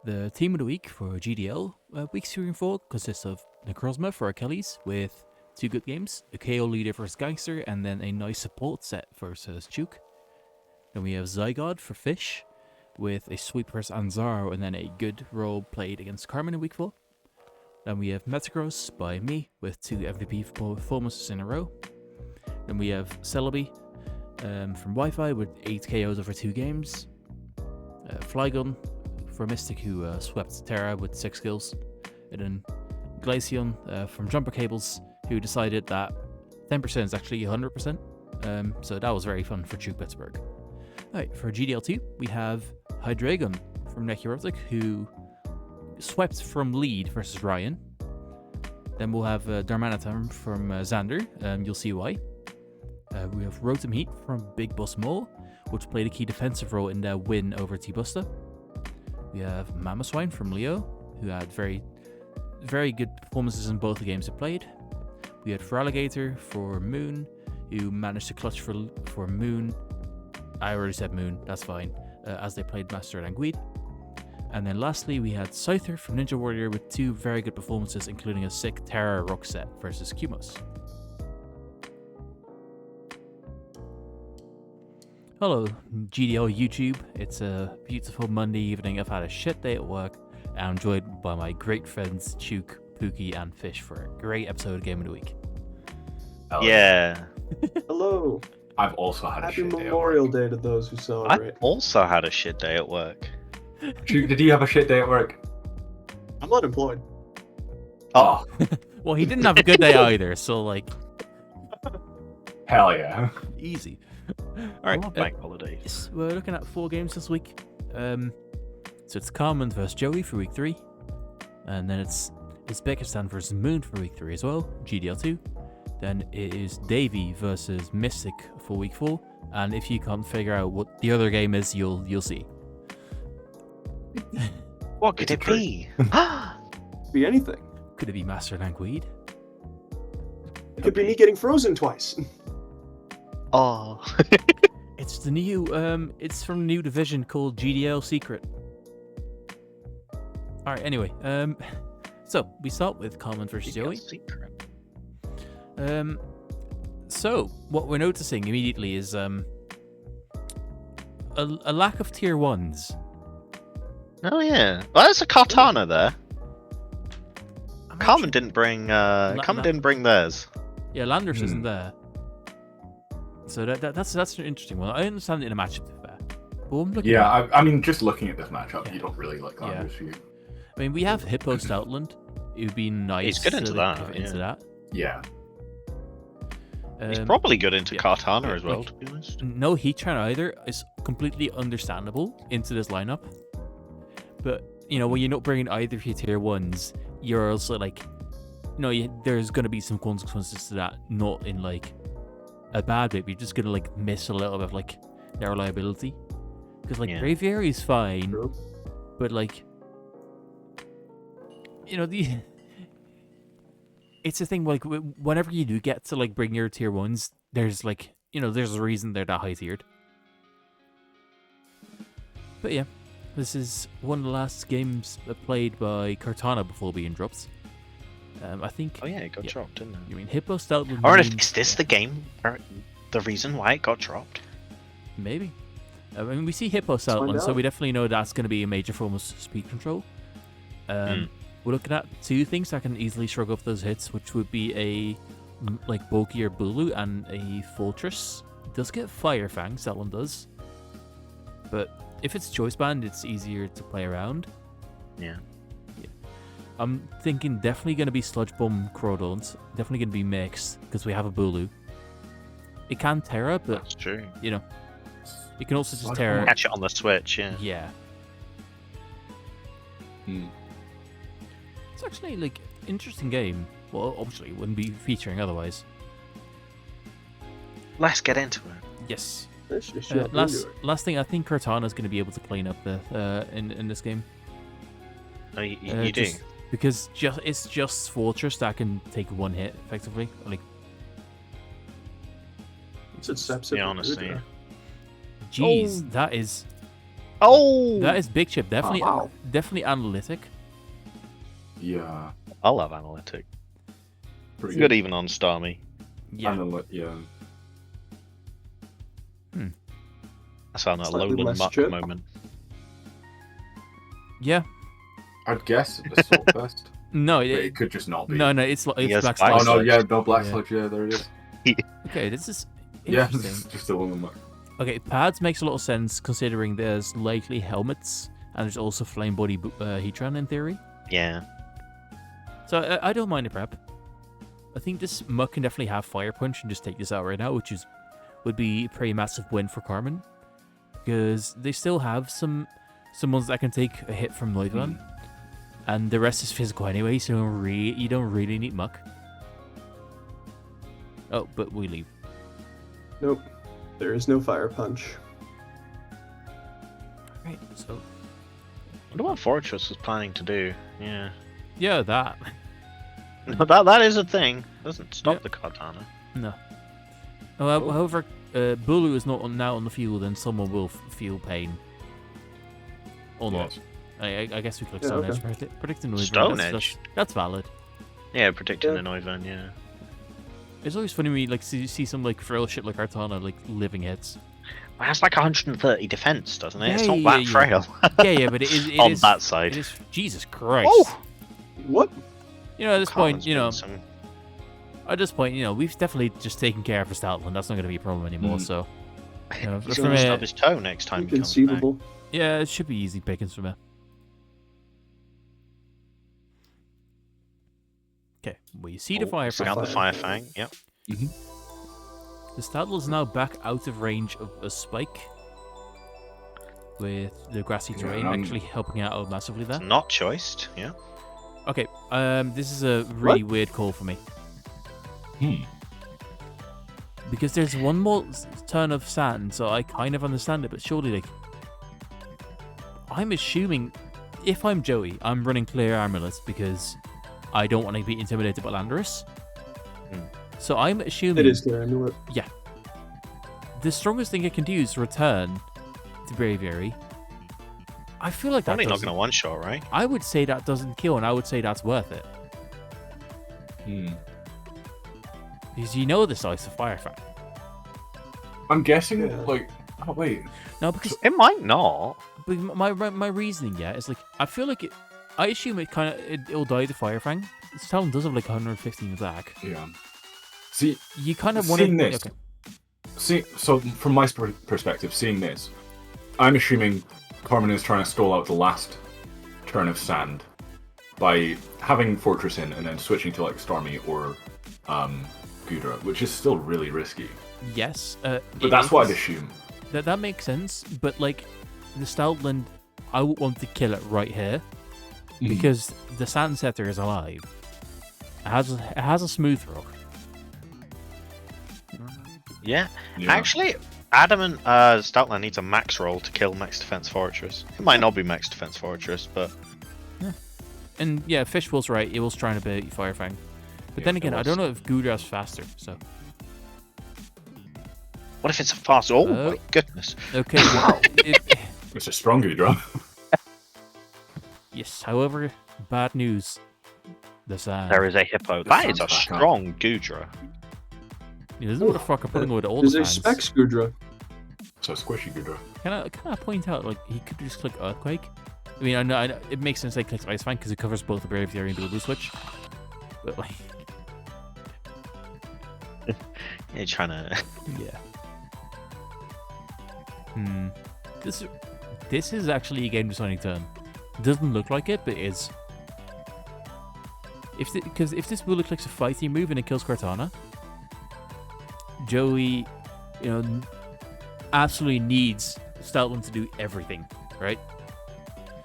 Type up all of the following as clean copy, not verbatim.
The team of the week for GDL, weeks 3 and 4, consists of Necrozma for Achilles with 2 good games, a KO leader versus Gangster, and then a nice support set versus Chuk. Then we have Zygod for Fish with a sweep versus Anzaro, and then a good role played against Carmen in week 4. Then we have Metagross by me with 2 MVP performances in a row. Then we have Celebi from Wi-Fi with 8 KOs over 2 games. Flygun for Mystic, who swept Terra with 6 kills. And then Glaceon from Jumper Cables, who decided that 10% is actually 100%. So that was very fun for Duke Pittsburgh. Alright, for GDL2, we have Hydreigon from Necrotic, who swept from lead versus Ryan. Then we'll have Darmanitan from Xander, you'll see why. We have Rotom Heat from Big Boss Mole, which played a key defensive role in their win over T-Buster. We have Mamoswine from Leo, who had very, very good performances in both the games it played. We had Feraligatr for Moon, who managed to clutch for Moon. I already said Moon, that's fine, as they played Master and Anguid. And then lastly, we had Scyther from Ninja Warrior with 2 very good performances, including a sick Terra Rock set versus Kumos. Hello, GDL YouTube. It's a beautiful Monday evening. I've had a shit day at work, and I'm joined by my great friends Chuk, Pookie, and Fish for a great episode of Game of the Week. Yeah. Hello. I've also had a Happy shit day. Memorial Day to those who celebrate. I also had a shit day at work. Did you have a shit day at work? I'm unemployed. Oh, Well, he didn't have a good day either, so like, hell yeah. easy. Alright, Bank holidays. yes, we're looking at 4 games this week. So it's Carmen versus Joey for week 3, and then it's Uzbekistan versus Moon for week 3 as well, GDL2. Then it is Davey versus Mystic for week 4, and if you can't figure out what the other game is, you'll see. What could it be? Be anything. Could it be Master and Anguid? It could be me getting frozen twice. Oh. It's the new, it's from a new division called GDL Secret. Alright, anyway, so we start with Carmen versus Joey. Secret. So what we're noticing immediately is a lack of tier 1s. Oh yeah. Well, there's a Cartana there. I'm not Carmen sure- didn't bring. Carmen didn't bring theirs. Yeah, Landers isn't there. So that's an interesting one. I understand it in a matchup, to be fair. But I'm looking Yeah, I mean, just looking at this matchup, Yeah. you don't really like Landers for you. I mean, we have Hippo Stoutland. It would be nice. He's good into to that, pivot yeah. Into that. Yeah. He's probably good into yeah. Cartana Yeah, as well, like- to be honest. No heat train either is completely understandable into this lineup. But, you know, when you're not bringing either of your tier 1s, you're also like, you know, there's going to be some consequences to that, not in like a bad way, but you're just going to like miss a little bit of like their reliability. Because like Yeah. Braviary is fine, True. but like, you know, it's a thing like whenever you do get to like bring your tier 1s, there's like, you know, there's a reason they're that high tiered. But yeah, this is one of the last games played by Cortana before being dropped. I think. Oh yeah, it got yeah. dropped, didn't it? You mean Hippo Stoutland? Or Moon- is this the game? Or the reason why it got dropped? Maybe. I mean, we see Hippo find Stoutland, so out. we definitely know that's going to be a major form of speed control. We're looking at 2 things that can easily shrug off those hits, which would be a like bulkier Bulu and a Fortress. It does get Fire Fangs, that one does. But if it's Choice Band, it's easier to play around. Yeah. I'm thinking definitely going to be Sludge Bomb Crawdons. Definitely going to be mixed, because we have a Bulu. It can Terra, but, That's true. you know, you can also just Sludge Terra. Catch it on the Switch, yeah. Yeah. It's actually, like, interesting game. Well, obviously, it wouldn't be featuring otherwise. Let's get into it. Yes. Let's just jump into Last it. thing, I think Cortana's going to be able to clean up the in this game. Oh, you do? Just- Because it's just Fortress that can take 1 hit, effectively. Like, It's a Sepsip. Yeah, honestly. jeez, Oh. that is Oh! That is big chip. Definitely, wow. definitely analytic. Yeah. I love analytic. Pretty Good even on Starmie. Yeah. Yeah. I found that Slightly Lowland less Muck chip. moment. Yeah. I'd guess Assault Fest. No, But it, it could just not be. no, it's Yes, Black Black Oh Sludge. no, Sludge. yeah, no Black Yeah. Sludge, yeah, there it is. Okay, this is Yeah, interesting. it's just a Lowland Muck. Okay, pads makes a lot of sense considering there's likely helmets and there's also flame body Heatran in theory. Yeah. So I don't mind the prep. I think this Muck can definitely have Fire Punch and just take this out right now, which would be a pretty massive win for Carmen. Because they still have some ones that can take a hit from Noivern. And the rest is physical anyway, so you don't really need Muck. Oh, but we leave. Nope. There is no fire punch. Right, so... I wonder what Fortress was planning to do. Yeah. Yeah, that. No, that is a thing. Doesn't stop Yep. the Katana. No. However, Bulu is not now on the field, and someone will feel pain. Or not. Yes. I guess we click Yeah, Stone okay. Edge. Predicting Noivern. Stone That's- Edge? That's valid. Yeah, predicting Yeah. the Noivern, yeah. It's always funny when you like see some like frail shit like Artana like living hits. Well, that's like 130 defense, doesn't it? It's Yeah, not yeah, that yeah. frail. Yeah, but it is On that side. It is Jesus Christ. Oh! What? You know, at this point, Carmen's you know, been some- at this point, you know, we've definitely just taken care of Stoutland. That's not going to be a problem anymore. So, you know, He's from gonna a, stub his toe next time he comes back. Inconceivable. yeah, it should be easy pickings from it. Okay, we see the Fire Bring out Fang. the Fire Fang, yep. The Stoutland is now back out of range of a spike, with the grassy Yeah, terrain actually helping out massively there. It's not choiced, yeah. Okay, this is a really weird call for me. Because there's one more turn of sand, so I kind of understand it, but surely, like... I'm assuming, if I'm Joey, I'm running clear Armorless because I don't want to be intimidated by Landorus. So I'm assuming... It is clear amulet. The strongest thing I can do is return to Braviary. I feel like that Probably not doesn't... going to one-shot, right? I would say that doesn't kill, and I would say that's worth it. Because you know this Ice of Fire Fang. I'm guessing, Yeah. like... Oh, wait. No, because It might not. but my reasoning, yeah, is like I feel like I assume it'll die to Fire Fang. This talent does have like 115 attack. Yeah. See, You kind of want seeing to. this, Okay. so from my perspective, seeing this, I'm assuming Carmen is trying to stall out the last turn of sand by having Fortress in and then switching to like Stormy or Gudra, which is still really risky. Yes, But that's what I'd is. assume. That makes sense. But like the Stoutland, I would want to kill it right here because the Sand Setter is alive. It has a smooth rock. Yeah. Yeah. Actually, Adamant Stoutland needs a max roll to kill Max Defense Fortress. It might not be Max Defense Fortress, but And yeah, Fishwell's right. It was trying to beat Fire Fang. But Yeah, then it again, I was. don't know if Gudra's faster. So what if it's a fast? Oh Oh. my goodness! okay, well, It's a strong Gudra. yes. However, bad news. The sand. There is a hippo. The That is sun's a back up. strong Gudra. Yeah, this is what the fuck I'm putting with all There's the a fans. Specs Gudra. So squishy Gudra. Can I point out, like, he could just click Earthquake? I mean, I know it makes sense that he clicks Ice Fang because it covers both the Braviary and the Blue Switch. But, like, You're trying to. yeah. This is actually a game-deciding turn. Doesn't look like it, but it is. Because if this Bulu clicks a fighting move and it kills Cortana, Joey, you know, absolutely needs Stoutland to do everything, right?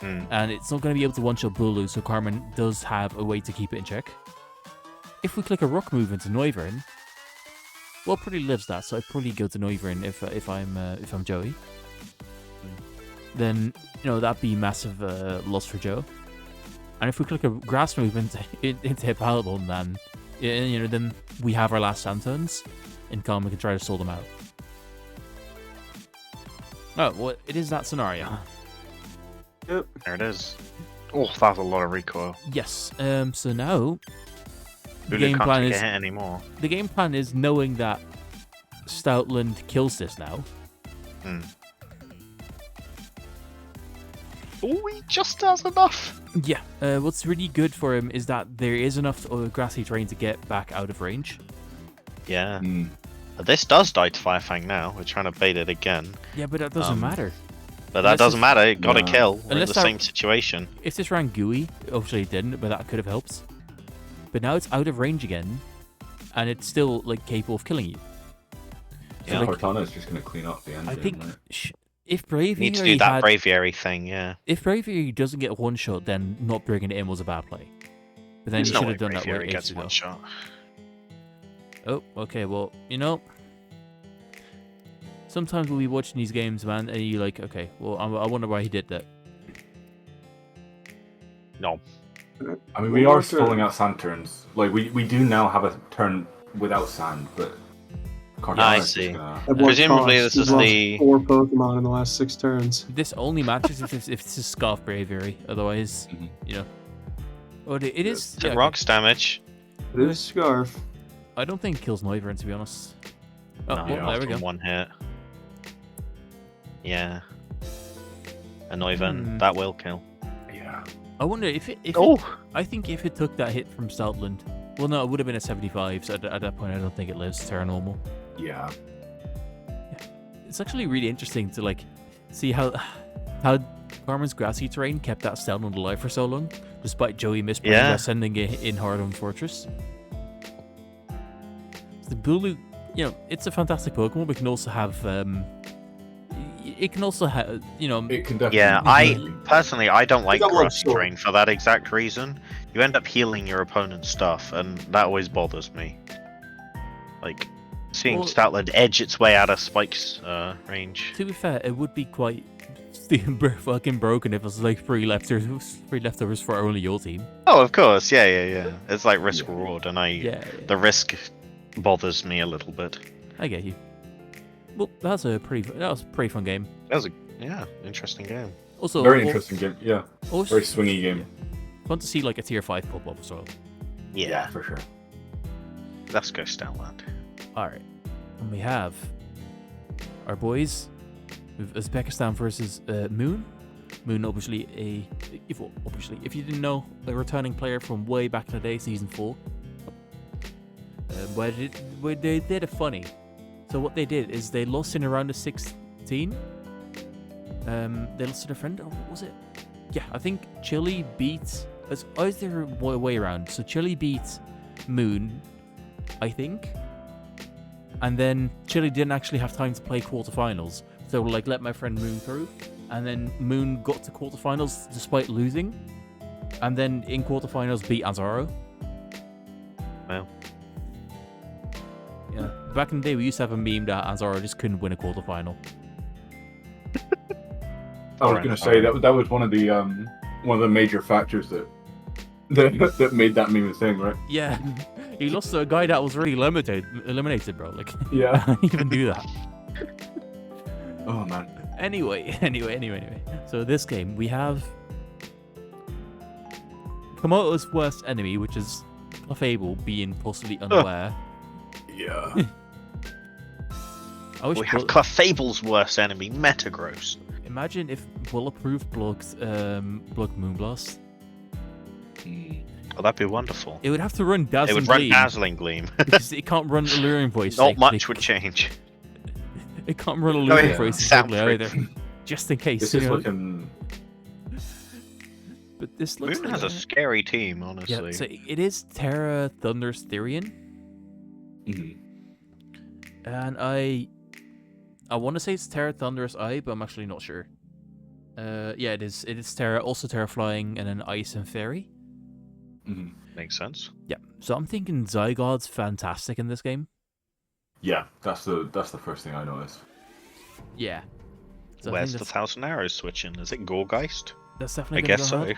And it's not going to be able to one-shot Bulu, so Carmen does have a way to keep it in check. If we click a rock move into Noivern, well, probably lives that, so I'd probably go to Noivern if I'm Joey. Then, you know, that'd be massive loss for Joe. And if we click a grass move into Hippalabon, then, you know, then we have our last sand turns, and Carmen can try to stall them out. Oh, well, it is that scenario. Yep. There it is. Oh, that's a lot of recoil. Yes. So now the Ulu game can't plan take a is hit anymore. the game plan is knowing that Stoutland kills this now. Oh, he just does enough. Yeah. What's really good for him is that there is enough grassy terrain to get back out of range. Yeah. This does die to Firefang now. We're trying to bait it again. Yeah, but that doesn't matter. But that Unless doesn't it's- matter. It got a No. kill. We're in Unless the that- same situation. If this ran gooey, obviously it didn't, but that could have helped. But now it's out of range again, and it's still like capable of killing you. So, Yeah. like, Cortana is just going to clean up the end. I think right? if Braviary Need to do that had, braviary thing, yeah. if Braviary doesn't get one shot, then not bringing it in was a bad play. But then There's you no should way have done that braviary way ages gets ago. one shot. Oh, okay. Well, sometimes we'll be watching these games, man, and you're like, okay, well, I wonder why he did that. No. I mean, One we more are turn. stalling out sand turns. Like, we do now have a turn without sand, but Cortana I is just see. gonna... At what Presumably cost? this We've is lost the- 4 Pokemon in the last 6 turns. This only matters if it's a Scarf Braviary. Otherwise, Mhm. Oh, it is. It's a yeah, rocks damage. It is Scarf. I don't think it kills Noivern, to be honest. Oh, No, well, yeah, there we from go. one hit. Yeah. A Noivern, Hmm. that will kill. Yeah. I wonder if it. Oh! I think if it took that hit from Stoutland, well, no, it would have been a 75. So at that point, I don't think it lives Terra normal. Yeah. It's actually really interesting to like see how Carmen's grassy terrain kept that Stoutland alive for so long, despite Joey misplaying Yeah. by sending it in hard on Fortress. The Bulu, it's a fantastic Pokemon, but it can also have it can also have It can definitely... Yeah, personally, I don't like got one grassy sword. terrain for that exact reason. You end up healing your opponent's stuff, and that always bothers me. Like, seeing Well- Stoutland edge its way out of Spike's range. To be fair, it would be quite fucking broken if it was like three leftovers for only your team. Oh, of course, yeah. It's like risk reward, and Yeah, the risk bothers me a little bit. I get you. Well, that was a pretty fun game. That was interesting game. Also, Very interesting game. Yeah. Also, Very swingy game. fun to see like a tier 5 pop up as well. Yeah, For sure. let's go Stoutland. All right, and we have our boys with Uzbekistan versus Moon. Moon, obviously if you didn't know, a returning player from way back in the day, season 4. Where they did it funny. So what they did is they lost in around the 16. They lost to their friend. Oh, what was it? Yeah, I think Chile beat. It's either way around. So Chile beat Moon, I think. And then Chile didn't actually have time to play quarterfinals. So they were like, let my friend Moon through. And then Moon got to quarterfinals despite losing. And then in quarterfinals beat Azaro. Well. Yeah. Back in the day, we used to have a meme that Azaro just couldn't win a quarterfinal. I was going to say that was one of the major factors that made that meme a thing, right? Yeah. He lost to a guy that was already eliminated, bro. Like, Yeah. how do you even do that? Oh man. Anyway. So this game, we have Komoto's worst enemy, which is Clefable being possibly unaware. Yeah. I wish We have Clefable's worst enemy, Metagross. imagine if Bulletproof blocked Moonblast. Oh, that'd be wonderful. It would have to run It Dazzling would run Gleam, Dazzling Gleam. because it can't run Alluring Voice. Not technically. much would change. It can't run Alluring yeah. Voice Sound technically trick. either. Just in case. This you is know? looking... But this looks Moon like has a scary team, honestly. yeah. So it is Terra Thunder's Therian, Mhm. and I want to say it's Terra Thunderous Eye, but I'm actually not sure. Yeah, it is. It is Terra, also Terra Flying, and then Ice and Fairy. Mhm. Makes sense. Yeah. So I'm thinking Zygode's fantastic in this game. Yeah, that's the first thing I noticed. Yeah. So I Where's think the that's, Thousand Arrows switching? Is it Gorgeist? that's I definitely. guess so.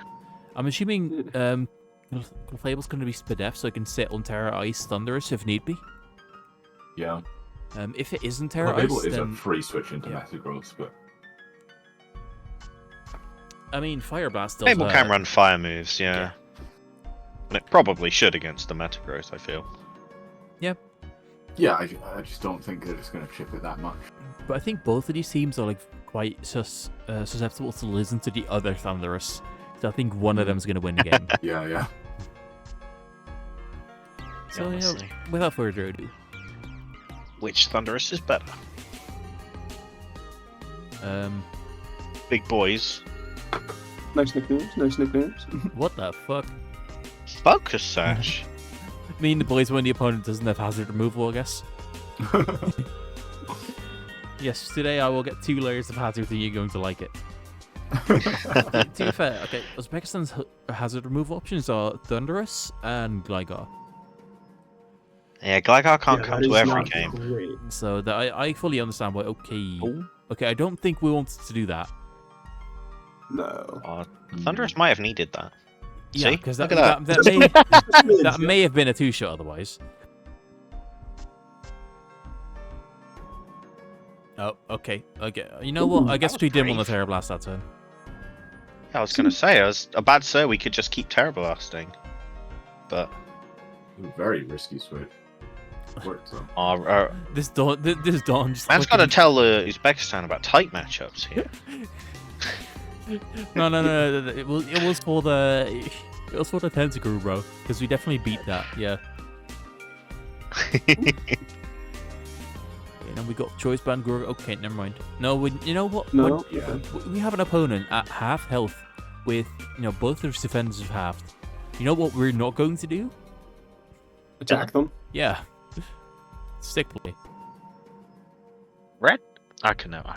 I'm assuming Clefable's going to be Spadef, so it can sit on Terra Ice Thunderous if need be. Yeah. If it isn't Terra Clefable Ice, is a then free switch into yeah. Metagross, but I mean, Fire Blast does Fable can hurt. run fire moves, yeah. And it probably should against the Metagross, I feel. Yeah, I just don't think that it's going to chip it that much. But I think both of these teams are like quite susceptible to listen to the other Thunderous. So I think one of them is going to win the game. Yeah. So, honestly. without further ado, Which Thunderous is better? Big boys. Nice nicknames. what the fuck? Focus Sash. I mean, the boys when the opponent doesn't have hazard removal, I guess. Yes, today I will get 2 layers of hazard and you're going to like it. To be fair, okay, Uzbekistan's hazard removal options are Thunderous and Gligar. Yeah, Gligar can't Yeah, come that to is every not game. great. So that I fully understand why. Okay. Oh. Okay, I don't think we wanted to do that. No. Thunderous might have needed that. Yeah, See? because Look that, at that, that, may, that Yeah. may have been a 2-shot otherwise. Oh, okay. Okay. You know what? I guess was we didn't want brave. to Terra Blast that turn. I was gonna say, I was about to say we could just keep Terra Blasting. But, Very risky switch. Worked though. This Dawn just. man's gotta tell Uzbekistan about tight matchups here. No. It was for the Tentacle, bro. Because we definitely beat that. Yeah. And then we got Choice Band Gorg. Okay, never mind. No, you know what? No. We have an opponent at half health with both their defenders have halved. You know what we're not going to do? Attack them. Yeah. Stick play. Red? I can never.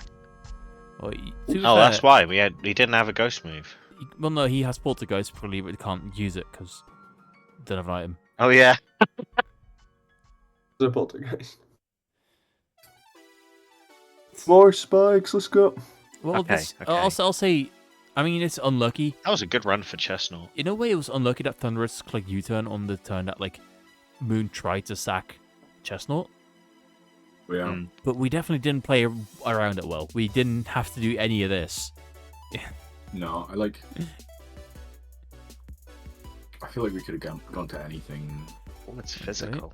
Oh, That's why he didn't have a ghost move. Well, no, he has Poltergeist probably, but he can't use it because don't have an item. Oh yeah. The poltergeist. More spikes. Let's go. Well, Okay, okay. I'll say, I mean, it's unlucky. That was a good run for Chestnut. In a way, it was unlucky that Thunderous clicked U-turn on the turn that Moon tried to sack Chestnut. Yeah. Mm. But we definitely didn't play around it well. We didn't have to do any of this. No, I feel like we could have gone to anything. Oh, it's physical.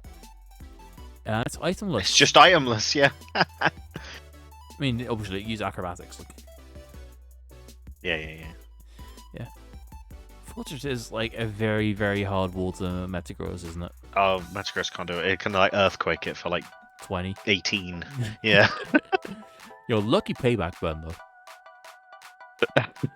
It's itemless. It's just itemless, yeah. I mean, obviously, use acrobatics. Yeah. Fortress is a very, very hard wall to Metagross, isn't it? Oh, Metagross can't do it. It can earthquake it for 20. 18. Yeah. You're lucky payback burn though.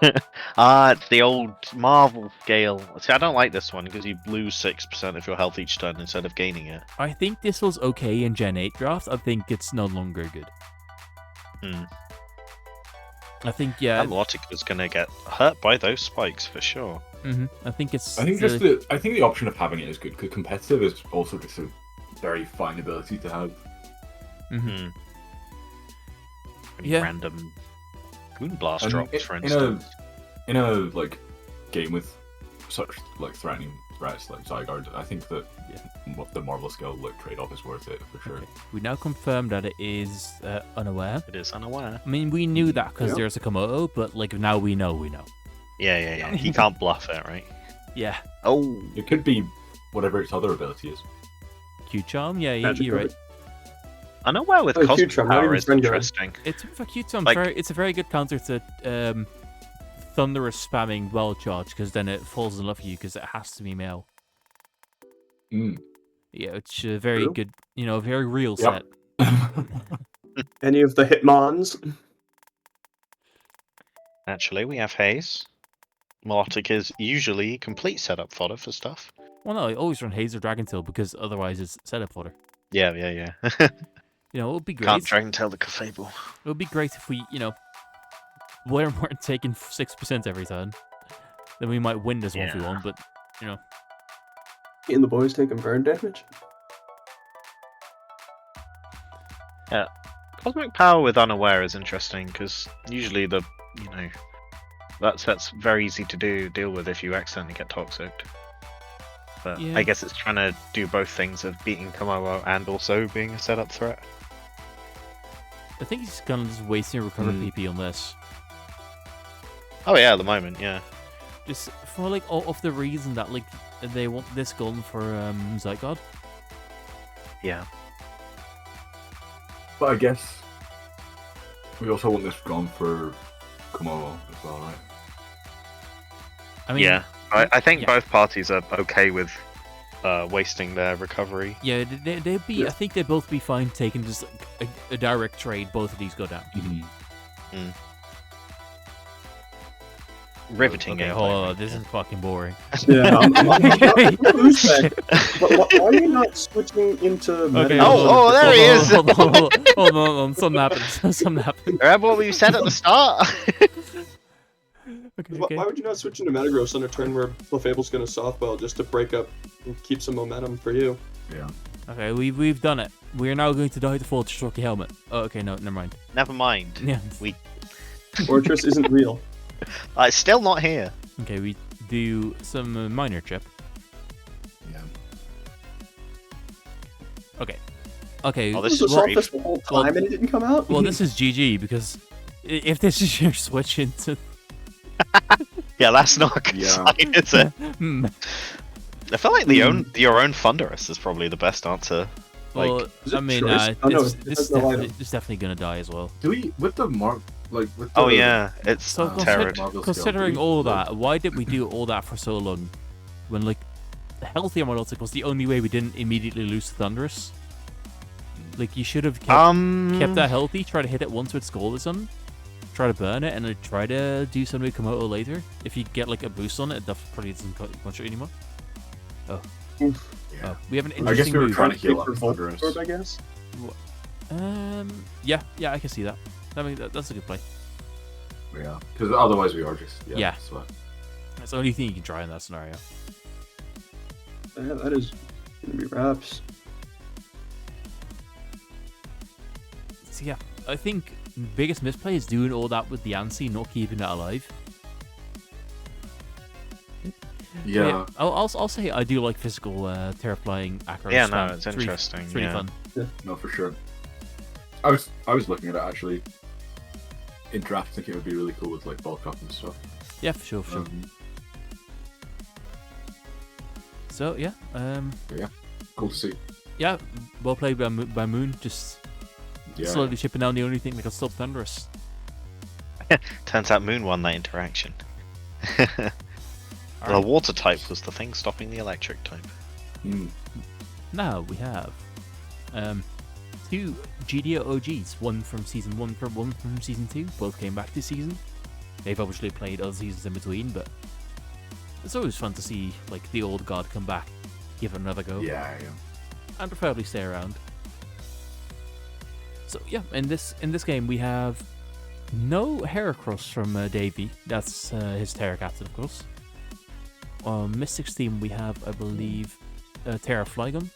It's the old Marvel scale. See, I don't like this one because you lose 6% of your health each turn instead of gaining it. I think this was okay in Gen 8 draft. I think it's no longer good. I think, yeah. That Lotic is going to get hurt by those spikes for sure. I think it's. I think the option of having it is good because competitive is also just a very fine ability to have. Mm-hmm. Any Yeah. random Moonblast And drops, for in instance. In a game with such threatening threats like Zygarde, I think that the Marvel skill trade-off is worth it for sure. Okay. We now confirm that it is unaware. It is unaware. I mean, we knew that because Yeah. there's a Komodo, but now we know. Yeah. He can't bluff it, right? Yeah. Oh. It could be whatever its other ability is. Q-Charm, yeah, Magic you're right. of it. Unaware with Oh, Cosmic Q-Charm, not Power even is Friend Guard. interesting. It's for Q-Charm. Like- It's a very good counter to Thunderous spamming Wild Charge because then it falls in love with you because it has to be male. Mm. Yeah, it's a very True. good, very real Yep. set. Any of the Hitmons? Naturally, we have Haze. Melodic is usually complete setup fodder for stuff. Well, no, I always run Haze or Dragon Tail because otherwise it's setup fodder. Yeah. It would be great. Can't Dragon Tail the Clefable. It would be great if we, weren't taking 6% every turn. Then we might win this one if we Yeah. won, but, And the boys taking burn damage? Cosmic Power with Unaware is interesting because usually that set's very easy to deal with if you accidentally get toxic. But Yeah. I guess it's trying to do both things of beating Komodo and also being a setup threat. I think he's kind of just wasting recover Mm. PP on this. Oh yeah, at the moment, yeah. Just for like all of the reason that like they want this gun for Zygarde. Yeah. But I guess we also want this gone for Komodo as well, right? I mean, Yeah. I think yeah. both parties are okay with wasting their recovery. Yeah, they'd be. I think they'd both be fine taking just like, a direct trade. Both of these go down. Riveting Okay, gameplay. hold on. right? This is fucking boring. Yeah, I'm lose back. But why are you not switching into meta? Okay, Oh, there he is. Hold on. Something happened. Something happened. Remember what we said at the start? Okay, Why would you not switch into Metagross on a turn where Clefable's going to softball just to break up and keep some momentum for you? Yeah. Okay, we've done it. We are now going to die to full Stroky helmet. Oh, okay, no, never mind. Never mind. Yeah. Fortress isn't real. It's still not here. Okay, we do some minor chip. Yeah. Okay. Oh, This this was is assault great. this the whole time and it didn't come out? Well, this is GG because if this is your switch into Yeah, that's not a good Yeah. sign, is it? Hmm. I feel like your own Thunderous is probably the best answer. Like, Well, is it I mean, choice? Oh, no, it this has is no definitely, item. it's definitely gonna die as well. Do we with the mark like with the oh yeah, it's So Terran. Marvel scale, considering do we- all that, why did we do all that for so long? When like the healthier Monolithic was the only way we didn't immediately lose Thunderous. Like you should have kept that healthy, try to hit it once with Scald or something, try to burn it, and then try to do something with Komodo later. If you get like a boost on it, it probably doesn't punch it anymore. Oh. Oof. Yeah. Oh, we have an I guess interesting we were move. trying to heal Big up for Thunderous. Voltorb, I guess. Yeah, I can see that. I mean, that's a good play. Yeah, because otherwise we are just Yeah. sweat. That's the only thing you can try in that scenario. Yeah, that is going to be wraps. So yeah, I think biggest misplay is doing all that with the Ansi, not keeping it alive. Yeah. I'll say I do like physical terraflying acro. Yeah, spam. no, it's really- interesting, It's really yeah. fun. No, for sure. I was looking at it actually in draft, thinking it would be really cool with like bulk up and stuff. Yeah, for sure. So yeah, Cool to see. yeah, well played by Moon. Just Yeah. slowly chipping down the only thing that can stop Thunderous. Turns out Moon won that interaction. The Alright. water type was the thing stopping the electric type. Mm. Now we have two GDL OGs, one from season 1, one from season 2. Both came back this season. They've obviously played other seasons in between, but it's always fun to see like the old god come back, give it another go, Yeah. and preferably stay around. So yeah, in this game we have no Heracross from Davey. That's his Terra Captain, of course. On Mystic's team we have, I believe, Terra Flygon,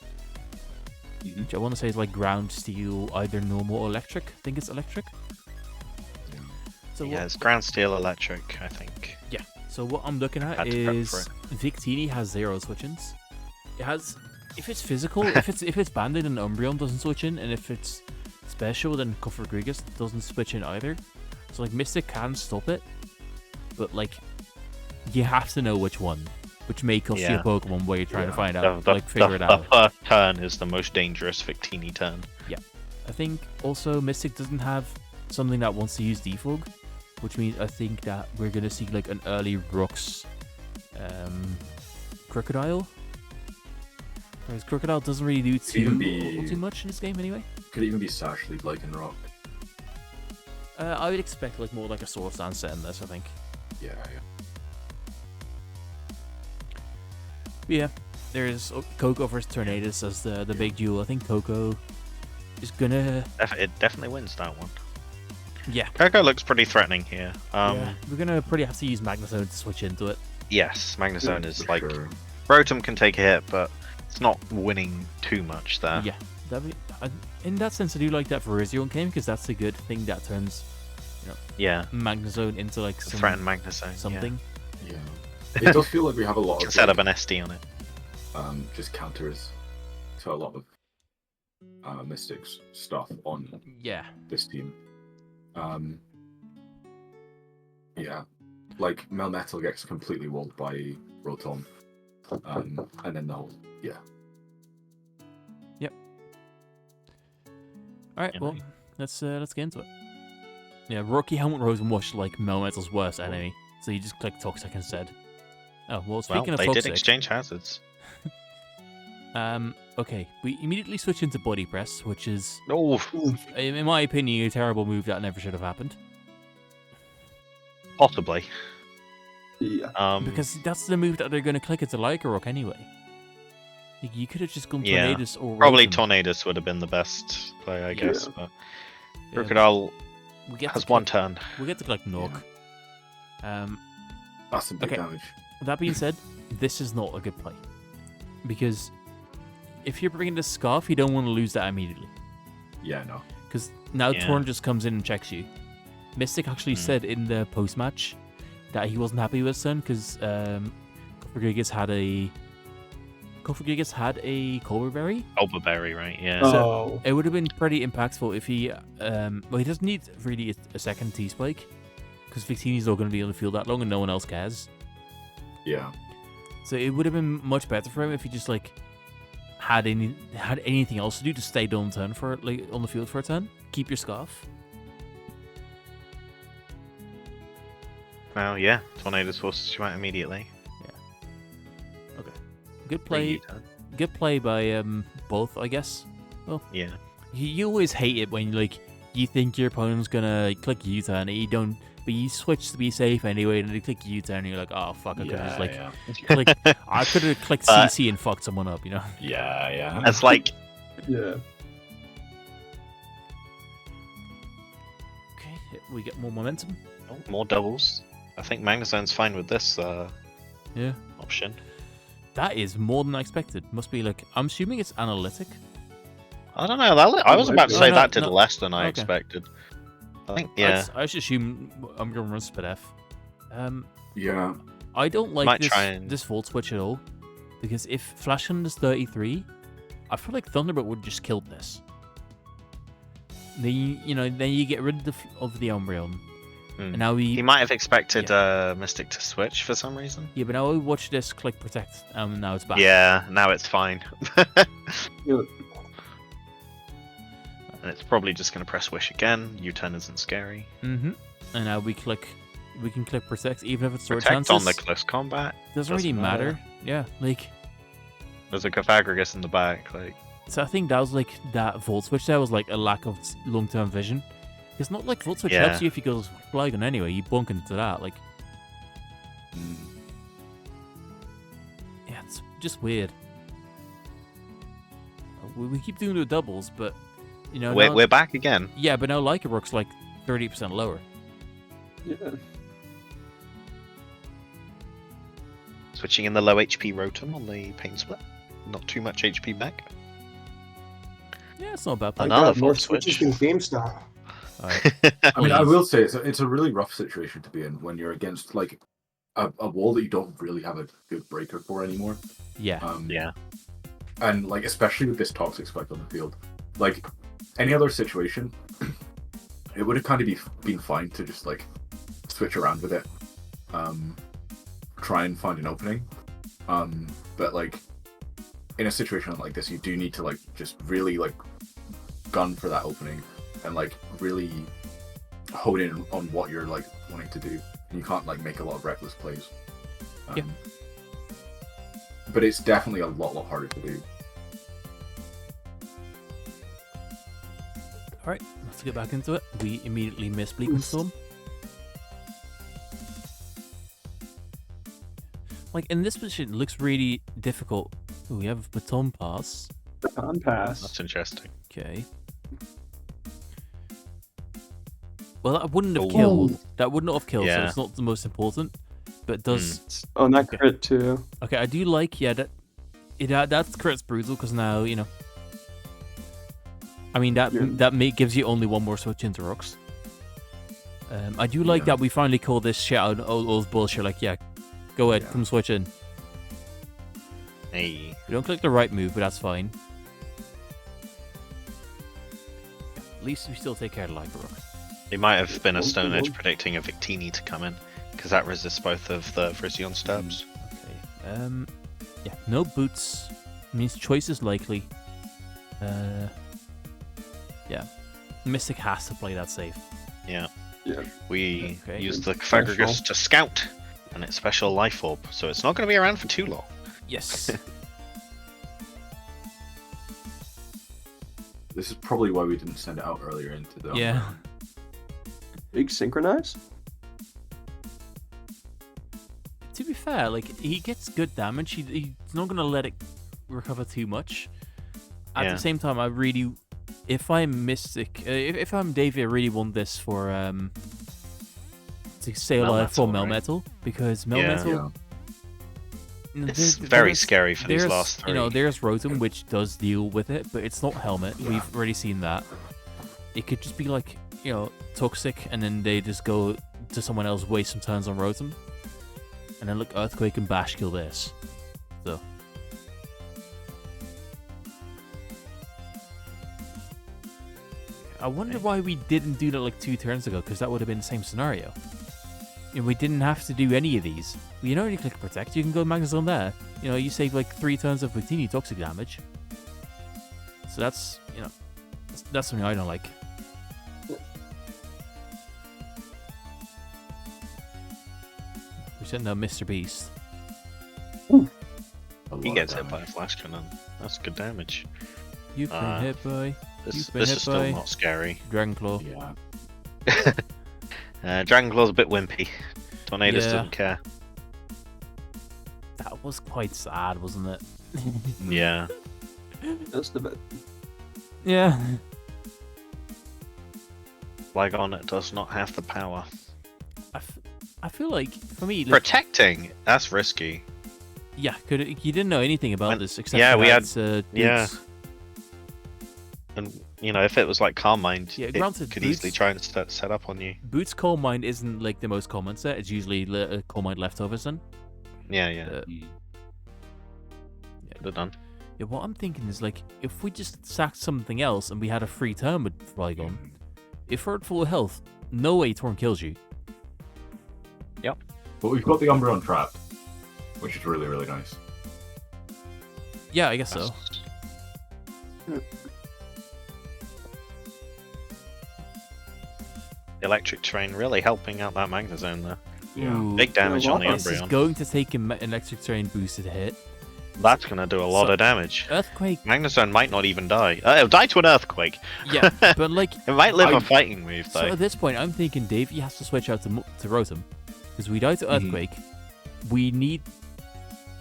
which I want to say is like ground steel, either normal or electric. I think it's electric. So Yeah, what, it's ground steel electric, I think. so what I'm looking at Had to prep is for it. Victini has 0 switch-ins. It has, if it's physical, if it's banded, then Umbreon doesn't switch in, and if it's special, then Cofagrigus doesn't switch in either. So like Mystic can stop it, but like you have to know which one, which may cost you a Yeah. Pokemon where you're trying to find out, The figure it out. first turn is the most dangerous Victini turn. I think also Mystic doesn't have something that wants to use Defog, which means I think that we're gonna see like an early Rocks Crocodile. Whereas Crocodile doesn't really do too much in this game anyway. Could even be Sash League like in Rock. I would expect like more like a Sword Stance set in this, I think. Yeah. But yeah, there's Coco versus Tornadus as the big duel. I think Coco is gonna. It definitely wins that one. Yeah. Coco looks pretty threatening here. Yeah, we're gonna probably have to use Magnezone to switch into it. Yes, Magnezone is For like sure. Rotom can take a hit, but it's not winning too much there. Yeah, in that sense, I do like that Virizion game because that's a good thing that turns Yeah, Magnezone into like some, threaten Magnezone. something. Yeah. It does feel like we have a lot Yeah. of Set like, up an SD on it. just counters to a lot of Mystics stuff on Yeah. this team. Yeah. like Melmetal gets completely walled by Rotom, and then the whole All right, Yeah, well, mate. let's get into it. Yeah, Rocky Helmet Rose was like Melmetal's worst enemy, so you just click Toxic instead. Oh, well, Well, speaking of they did Toxic, exchange hazards. okay, we immediately switch into Body Press, which is, Oh, in my opinion, a terrible move that never should have happened. possibly. Yeah. Because that's the move that they're going to click into Lycanroc anyway. Like, you could have just gone Yeah, Tornadus or probably Rotom. Tornadus would have been the best play, I guess. Yeah. But Yeah, Crocodile we get has to one click- turn. We get to click Knock. that's some big Okay. damage. That being said, this is not a good play. Because if you're bringing the Scarf, you don't want to lose that immediately. Yeah, no. Because now Yeah. Torn just comes in and checks you. Mystic actually said in the post-match that he wasn't happy with Sun because Rodriguez had a Colbur Berry. Elberberry, right? Yeah. Oh. It would have been pretty impactful if he well, he doesn't need really a second T-Spike because Victini's not going to be on the field that long and no one else cares. Yeah. So it would have been much better for him if he just like had anything else to do to stay on turn for like on the field for a turn. Keep your Scarf. Well, yeah. Tornadus forces you out immediately. Good play. U-turn. Good play by both, I guess. Yeah. You always hate it when like you think your opponent's gonna click U-turn and you don't, but you switch to be safe anyway, and they click U-turn and you're like, oh fuck, I could have just like click. I could have clicked But- CC and fucked someone up, you know. Yeah. It's like Yeah. Okay, we get more momentum. more doubles. I think Magnezone's fine with this Yeah, option. that is more than I expected. Must be like, I'm assuming it's analytic. I don't know. I was might about to be. say No, that did no. less than I Okay. expected. I think, yeah. I just assume I'm gonna run Spit F. Yeah. I don't like Might this try and- this Volt Switch at all, because if Flash Hunt is 33, I feel like Thunderbolt would just kill this. Then you get rid of the Umbreon, Hmm. and now He might have expected Mystic to switch for some reason. yeah, but now we watch this click Protect, now it's back. Yeah, now it's fine. Yeah. And it's probably just going to press Wish again. U-turn isn't scary. And now we can click Protect even if it's sword Protect chances. on the close combat. Doesn't really doesn't matter. matter. Yeah, like There's a Gafagrigus in the back. Like, so I think that was like that Volt Switch there was like a lack of long-term vision. It's not like Volt Switch Yeah. helps you if you go Flygon anyway. You bunk into that, like. Yeah, it's just weird. We keep doing the doubles, but now, we're back again. yeah, but now Lycanroc's like 30% lower. Yeah. Switching in the low HP Rotom on the Pain Split. Not too much HP back. Yeah, it's not a bad play. Another God, more Volt Switch. switches than GameStop. Alright. I mean, I Please. will say it's a really rough situation to be in when you're against like a wall that you don't really have a good breaker for anymore. Yeah. Yeah. And like especially with this toxic spike on the field, like any other situation, it would have kind of been fine to just like switch around with it, try and find an opening. But like in a situation like this, you do need to like just really like gun for that opening and like really hone in on what you're like wanting to do. And you can't like make a lot of reckless plays. Yeah. But it's definitely a lot harder to do. Alright, let's get back into it. We immediately miss Bleak and Storm. Like, in this position, it looks really difficult. Ooh, we have Baton Pass. On pass. That's interesting. Okay. Well, that wouldn't have Ooh. killed. That would not have killed, so Yeah. it's not the most important. But it does... Oh, and that crit too. Okay, I do like, that crit's brutal, because now, I mean, gives you only one more switch into rocks. I do like Yeah. that we finally call this shit out all those bullshit, like, yeah, go ahead, Yeah. come switch in. Hey. We don't click the right move, but that's fine. At least we still take care of Lycanroc. It might have been a Oh, Stone Edge cool. predicting a Victini to come in. because that resists both of the Frisian stabs. Okay. Yeah. No boots means choice is likely. Yeah. Mystic has to play that safe. Yeah. Yeah. We Okay. use the Special. Quadragus to scout, and it's special life orb, so it's not going to be around for too long. Yes. This is probably why we didn't send it out earlier into the. Yeah. Big synchronize? To be fair, like he gets good damage. He's not gonna let it recover too much. At Yeah. the same time, I really, if I'm Mystic, if I'm Davey, I really want this for to stay alive for Melmetal, right? Melmetal, because Yeah. Melmetal. Yeah. you know, It's there- very there's- scary for these there's, last three. You know, there's Rotom, which does deal with it, but it's not Helmet. Yeah. We've already seen that. It could just be like, you know, Toxic, and then they just go to someone else, waste some turns on Rotom, and then look, Earthquake and Bash kill this. So. I wonder why we didn't do that like 2 turns ago, because that would have been the same scenario. You know, we didn't have to do any of these. You know, you click Protect, you can go Magnezone there. You know, you save like 3 turns of Victini Toxic damage. So that's, you know, that's something I don't like. We sent out Mr. Beast. A lot He of gets hit by a damage. flash cannon. That's good damage. You've been hit by This, You've been this hit is still by- not scary. Dragon Claw. Yeah. Dragon Claw's a bit wimpy. Tornadus Yeah. doesn't care. That was quite sad, wasn't it? Yeah. That's the bit. Yeah. Flygon does not have the power. I feel like, for me, like, Protecting, that's risky. yeah, you didn't know anything about When- this except yeah, for we that, had- yeah. Boots. And, you know, if it was like Calm Mind, Yeah, it granted, could easily Boots- try and set up on you. Boots Coal Mine isn't like the most common set. It's usually Coal Mine leftovers then. Yeah, yeah. Mm. Could have done. Yeah, what I'm thinking is like, if we just sacked something else and we had a free turn with Flygon, if we're at full health, no way Torn kills you. But we've got the Umbreon trapped, which is really, really nice. Yeah, I guess so. Electric Terrain really helping out that Magnezone there. Yeah. Ooh, Big damage on the this is Umbreon. going to take an electric terrain boosted hit. That's going to do a lot So- of damage. Earthquake, Magnezone might not even die. It'll die to an Earthquake. yeah, but like, It might live I- a fighting move, so though. at this point, I'm thinking Davey has to switch out to Rotom. Because we die to Earthquake, we need...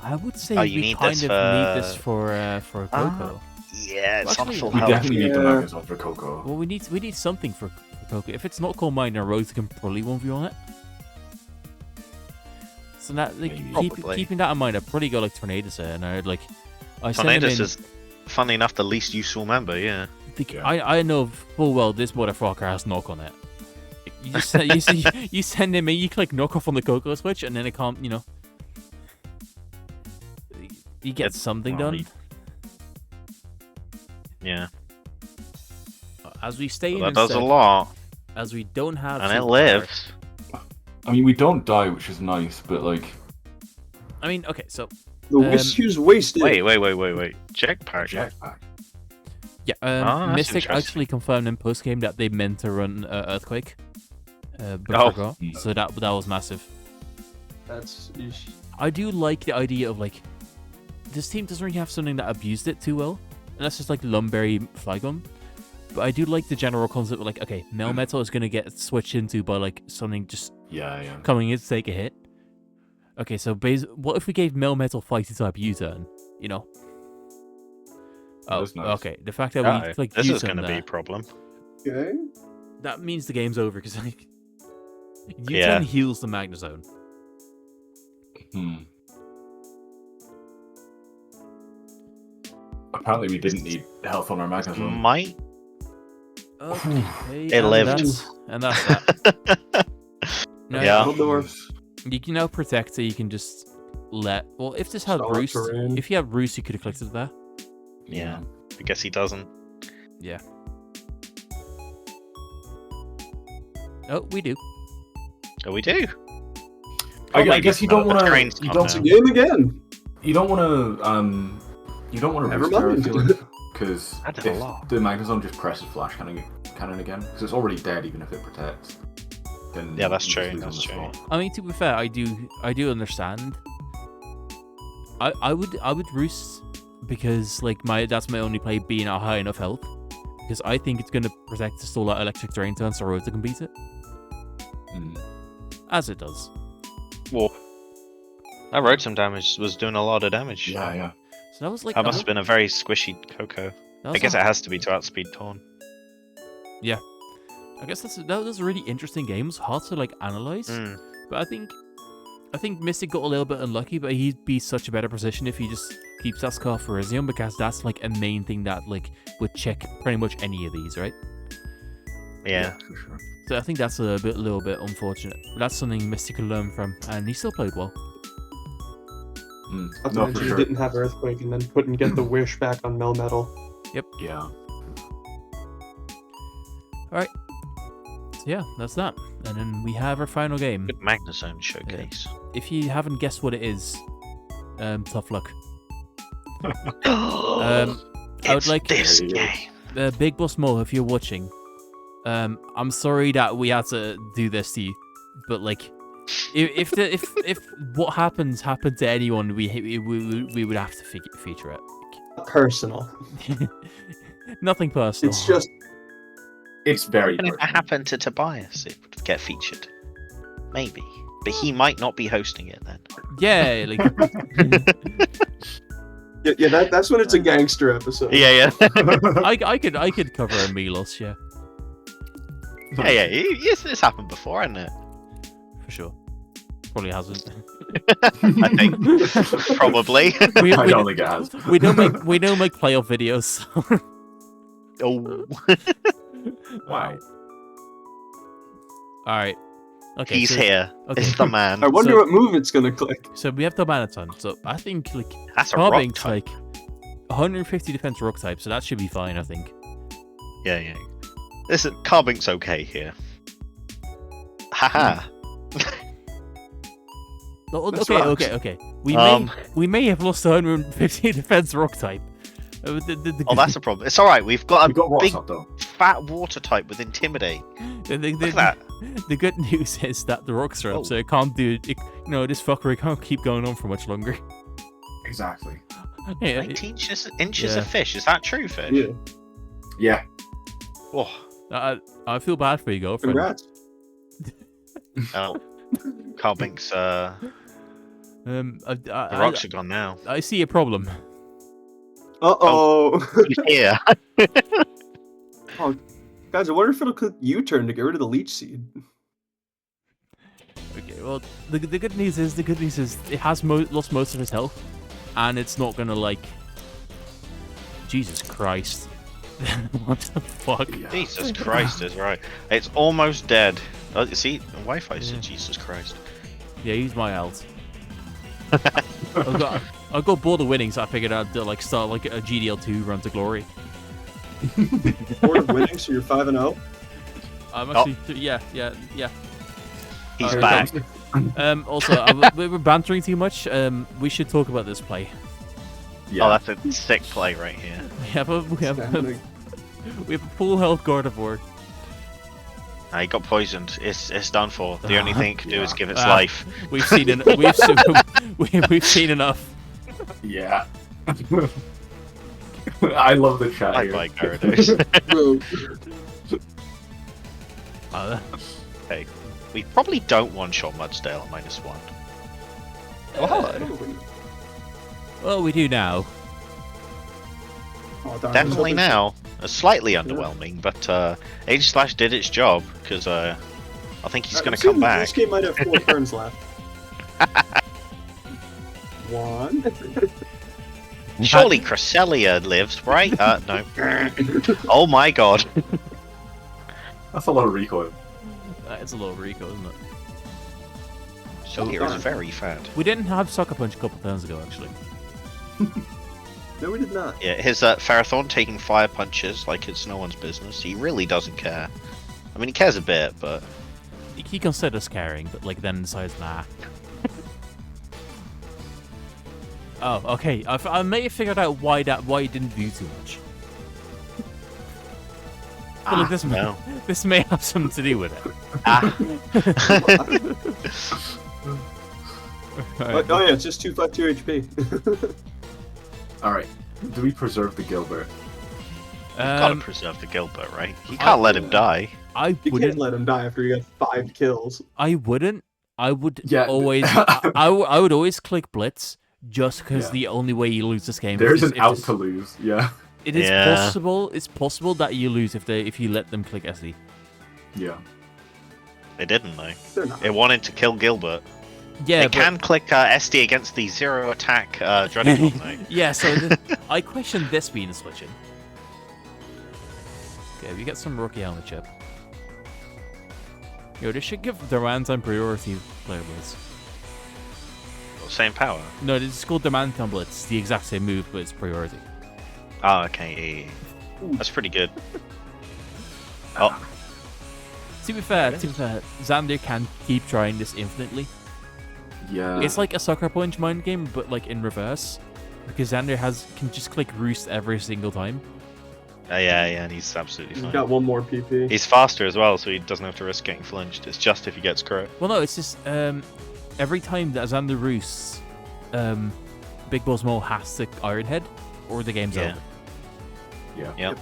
I would say Oh, you we need kind this of need this for Coco. Yeah, it's Actually, not full We health. definitely need the Yeah. Magnezone for Coco. Well, we need something for Coco. If it's not Coal Mine, our Rotom can probably 1v on it. So that, like, Maybe. Probably. keeping that in mind, I'd probably go like Tornadus there, and I'd like... I send him Tornadus in, is, funny enough, the least useful member, yeah. Yeah. I know full well this motherfucker has knock on it. You just you send him in, you click knock off on the Coco switch, and then it can't, you know. You get It's something done. right. Yeah. As we stay in That does a instead, lot. as we don't have And it super power. lives. I mean, we don't die, which is nice, but like, I mean, okay, so The Whiskew's wasted. Wait. Jetpack. jetpack. yeah, that's Mystic interesting. actually confirmed in post game that they meant to run Earthquake, but Oh. forgot. So that was massive. That's. I do like the idea of like this team doesn't really have something that abused it too well, and that's just like Lumberry Flygon. But I do like the general concept of like, okay, Melmetal is gonna get switched into by like something just Yeah, yeah. coming in to take a hit. Okay, so what if we gave Melmetal Fighting type U-turn? You know. Oh, That's nice. okay. The fact that Uh-oh. we like This is U-turn going to be there, a problem. Okay. that means the game's over because like U-turn Yeah. heals the Magnezone. Hmm. Apparently, we didn't need health on our Magnezone. Might. Okay, It and lived. that's that. No, Yeah. Outdoor. You can now protect it. You can just let. Well, if this had Solid Roost, terrain. if you had Roost, you could have clicked it there. Yeah. I guess he doesn't. Yeah. Oh, we do. Oh, we do. I guess you don't want to. You It's a don't. game again. You don't want to. You don't want to Never restart. I mind. feel like, because I did a if lot. the Magnezone just presses Flash Cannon again, because it's already dead even if it protects. Then Yeah, that's you just true, lose on that's the true. spot. I mean, to be fair, I do understand. I would roost because like that's my only play being at high enough health, because I think it's gonna protect the stall out electric terrain turn so Rota can beat it, Mm. as it does. Well, that Rotom damage was doing a lot of damage. Yeah. So that was like That must have been a very squishy Coco. I guess it has to be to outspeed Torn. I guess that was a really interesting game. It was hard to like analyze, but I think Mystic got a little bit unlucky, but he'd be such a better position if he just keeps that Scarf for Elysium, because that's like a main thing that like would check pretty much any of these, right? Yeah. For sure. So I think that's a little bit unfortunate. But that's something Mystic could learn from, and he still played well. Not to No, for mention sure. he didn't have Earthquake and then couldn't get the wish back on Melmetal. Yeah. So yeah, that's that. And then we have our final game. Good Magnezone showcase. If you haven't guessed what it is, tough luck. I would It's like this There you go. game. Big Boss Mo, if you're watching, I'm sorry that we had to do this to you, but like, if what happens happened to anyone, we would have to feature it. Personal. Nothing personal. It's just It's very Even if it personal. happened to Tobias, it would get featured. Maybe. But he might not be hosting it then. Yeah, like yeah. That's when it's a gangster episode. Yeah. I could cover a Milos, yeah, Yeah. Yes, this happened before, hasn't it? for sure. Probably hasn't. I think. Probably. We, I we, don't think it has. we don't make playoff videos. Oh. Wow. All right. Okay. He's so, here. Okay. It's the man. I wonder So- what move it's gonna click. So we have the Manaton. So I think like That's a rock Carbink's type. like 150 defense rock type, so that should be fine, I think. Yeah. Listen, Carbink's okay here. Haha. Oh, That's okay, rocks. okay. We Um, we may have lost 150 defense rock type. Oh, that's a problem. It's alright, we've got We a got big Rocks up though. fat water type with Intimidate. Look at that. The good news is that the rocks are up, Oh. so it can't do it. This fuckery can't keep going on for much longer. Exactly. Yeah, 19 inches yeah. of fish. Is that true, fish? Yeah. Yeah. Oh, I feel bad for you, girlfriend. Congrats. oh. Carbink's, the The rocks are gone now. I see a problem. Uh-oh. He's here. Oh, guys, I wonder if it'll click U-turn to get rid of the leech seed. Okay, well, the good news is it has lost most of its health, and it's not gonna like. Jesus Christ! What the fuck? Yeah. Jesus Christ is right. It's almost dead. Oh, see, Wi-Fi Yeah. said Jesus Christ. Yeah, use my alt. I got bored of winning, so I figured I'd start like a GDL 2 run to glory. Board of winning, so you're 5-0. I'm actually yeah. He's Alright, back. Also, we're bantering too much. We should talk about this play. Yeah. Oh, that's a sick play right here. We have a full health Gardevoir. He got poisoned. It's done for. The only thing it can do is Yeah. give its life. We've seen we've seen enough. Yeah. I love the chat Bye here. bye, Gyarados. Okay. We probably don't one-shot Mudsdale at -1. Oh, hello. Well, we do now. Oh, darn, Definitely I was now. Slightly underwhelming, but Aegislash did its job, because I think he's going to come back. This game might have 4 turns left. 1. Surely Cresselia lives, right? No. Oh my god. That's a lot of recoil. It's a little Rico, isn't it? Cresselia is very fat. We didn't have Sucker Punch a couple turns ago, actually. No, we did not. Yeah, his Ferrothorn taking fire punches like it's no one's business. He really doesn't care. I mean, he cares a bit, but He considers caring, but like then decides, nah. Oh, okay. I may have figured out why it didn't do too much. But look, No. this may have something to do with it. Alright. Oh yeah, it's just 252 HP. All right. Do we preserve the Gilbert? Gotta preserve the Gilbert, right? You can't let him die. I You can't wouldn't. let him die after you got 5 kills. I wouldn't. I would Yeah. always. I would always click Blitz just because Yeah. the only way you lose this game. There's is an if out this- to lose. Yeah. It is Yeah. possible. It's possible that you lose if you let them click SD. Yeah. They didn't though. They're not. It wanted to kill Gilbert. Yeah, They but, can click SD against the 0 attack Dreadnought though. yeah. So I question this being a switch in. Okay, we get some rookie helmet chip. Yo, they should give Demand Time priority player blitz. Same power. No, this is called Demand Time Blitz. It's the exact same move, but it's priority. Oh, okay. Yeah. That's pretty good. Oh, To be fair, Xander can keep trying this infinitely. Yeah. It's like a sucker punch mind game, but like in reverse, because Xander can just click Roost every single time. yeah, and he's absolutely He's fine. got 1 more PP. He's faster as well, so he doesn't have to risk getting flinched. It's just if he gets crit. Well, no, it's just every time that Xander roosts, Big Boss Mo has to Iron Head, or the game's Yeah. over. Yeah. Yep.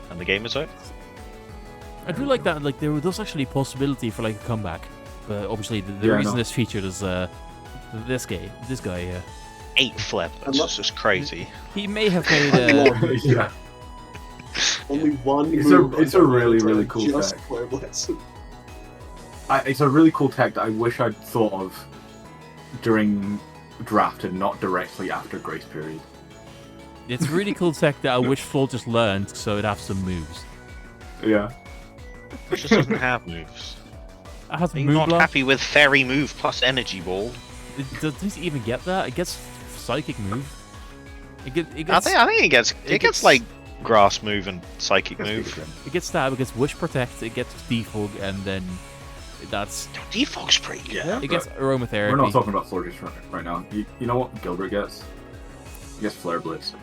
And the game is over. I do like that. Like there was actually a possibility for like a comeback, but obviously the Yeah, I reason know. this featured is this guy. 8 flip. That's just crazy. He may have made yeah. Only one It's a- move. it's a on really, Demand really Time, cool just tech. Flare Blitz. It's a really cool tech that I wish I'd thought of during draft and not directly after grace period. It's really cool tech that I wish Flo just learned so it'd have some moves. Yeah. It just doesn't have moves. It has Are you move not block. happy with Fairy Move plus Energy Ball? Does it even get that? It gets psychic move. It I gets think it gets gets- like Grass Move and Psychic Move. it gets stab. It gets wish protect. It gets defog, and then that's Defog's pretty good. it gets aromatherapy. We're not talking about Florges right now. You know what Gilbert gets? He gets Flare Blitz.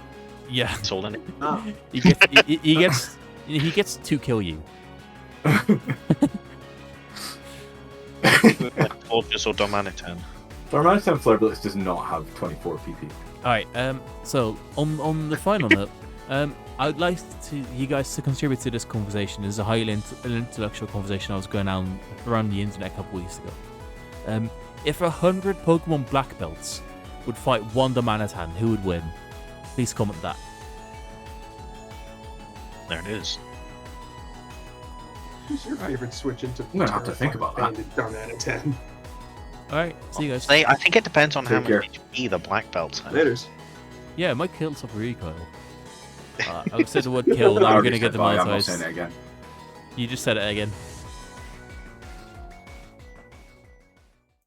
Yeah, It's all in it. Ah, he gets to kill you. Or just or Domanitan. Darmanitan Flare Blitz does not have 24 PP. All right. So on the final note, I'd like you guys to contribute to this conversation. It's a highly intellectual conversation I was going on around the internet a couple weeks ago. If 100 Pokemon Black Belts would fight one Domanitan, who would win? Please comment that. There it is. who's your favorite switch into? I'm gonna have to think about that. Darmanitan. All right. See you guys. I think it depends on how Take care. much HP the Black Belts have. Laters. Yeah, it might kill some recoil. I would say the word kill, and I I'm already gonna get said bye, I'm not demonetized. saying it again. You just said it again.